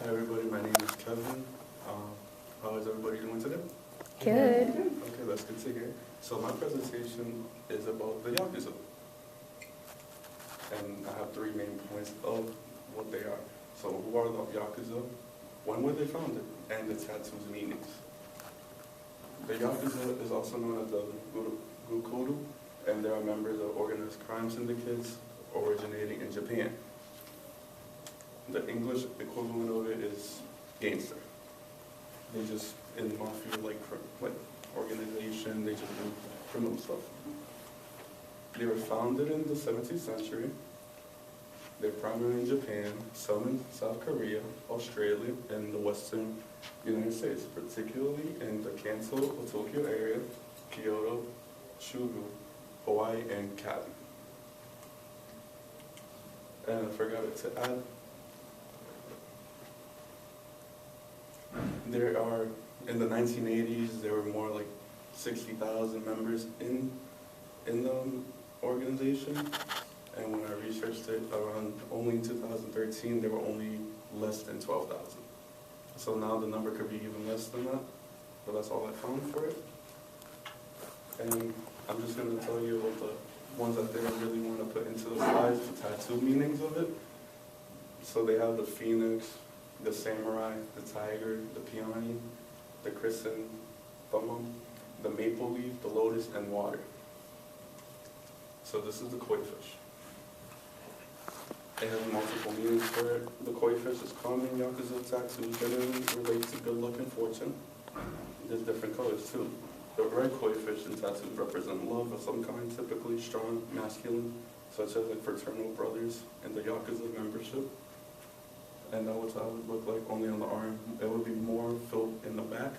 Hi everybody, my name is Kevin. How is everybody doing today? Good. Okay, that's good to hear. So my presentation is about the Yakuza. And I have 3 main points of what they are. So who are the Yakuza? When were they founded? And the tattoo's meanings. The Yakuza is also known as the Gukudu, and they are members of organized crime syndicates originating in Japan. The English equivalent of it is gangster. They just, in mafia-like organization, they just do criminal stuff. They were founded in the 17th century. They're primarily in Japan, some in South Korea, Australia, and the Western United States, particularly in the Kanto or Tokyo area, Kyoto, Chubu, Hawaii, and Cali. And I forgot to add, there are, in the 1980s, there were more like 60,000 members in the organization. And when I researched it, around only in 2013, there were only less than 12,000. So now the number could be even less than that, but that's all I found for it. And I'm just going to tell you about the ones that they really want to put into the slides, the tattoo meanings of it. So they have the phoenix, the samurai, the tiger, the peony, the chrysanthemum, the maple leaf, the lotus, and water. So this is the koi fish. It has multiple meanings for it. The koi fish is common in Yakuza tattoos, generally related to good luck and fortune. There's different colors too. The red koi fish in tattoos represent love of some kind, typically strong, masculine, such as like fraternal brothers in the Yakuza membership. And that would look like only on the arm. It would be more filled in the back,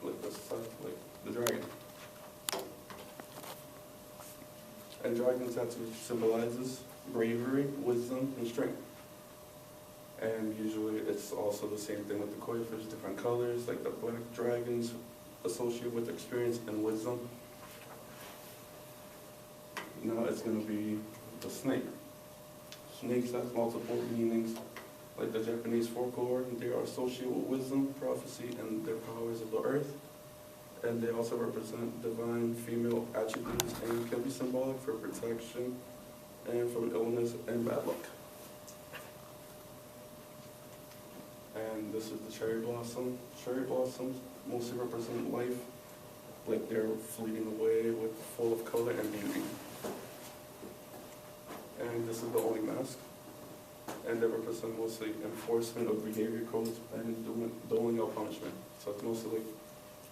like this side, like the dragon. And dragon tattoo symbolizes bravery, wisdom, and strength. And usually it's also the same thing with the koi fish, different colors, like the black dragons associated with experience and wisdom. Now it's going to be the snake. Snakes have multiple meanings. Like the Japanese folklore, they are associated with wisdom, prophecy, and the powers of the earth. And they also represent divine female attributes and can be symbolic for protection and from illness and bad luck. And this is the cherry blossom. Cherry blossoms mostly represent life, like they're fleeting away with full of color and beauty. And this is the only mask. And they represent mostly enforcement of behavior codes and doling out punishment. So it's mostly like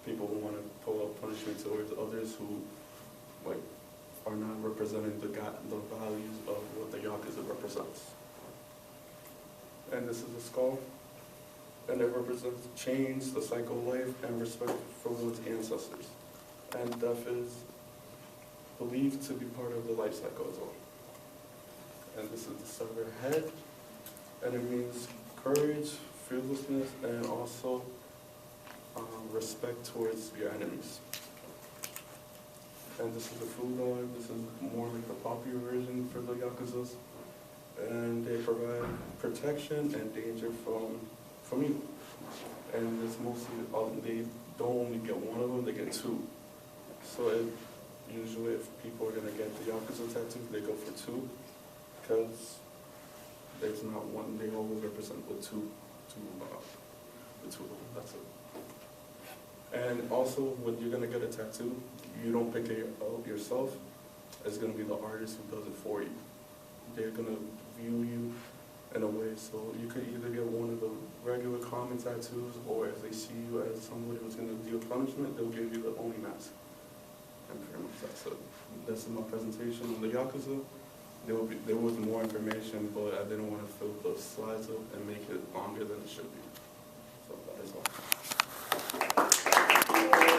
people who want to pull out punishment towards others who are not representing the values of what the Yakuza represents. And this is the skull. And it represents change, the cycle of life, and respect for one's ancestors. And death is believed to be part of the life cycle as well. And this is the severed head. And it means courage, fearlessness, and also respect towards your enemies. And this is the food dog. This is more like the popular version for the Yakuzas. And they provide protection and danger from evil. And it's mostly, they don't only get one of them, they get 2. So usually if people are going to get the Yakuza tattoo, they go for 2. Because there's not one, they always represent with two of them, that's it. And also, when you're going to get a tattoo, you don't pick it out yourself. It's going to be the artist who does it for you. They're going to view you in a way, so you could either get one of the regular common tattoos, or if they see you as somebody who's going to deal punishment, they'll give you the only mask. And pretty much that's it. This is my presentation on the Yakuza. There was more information, but I didn't want to fill the slides up and make it longer than it should be. So that is all.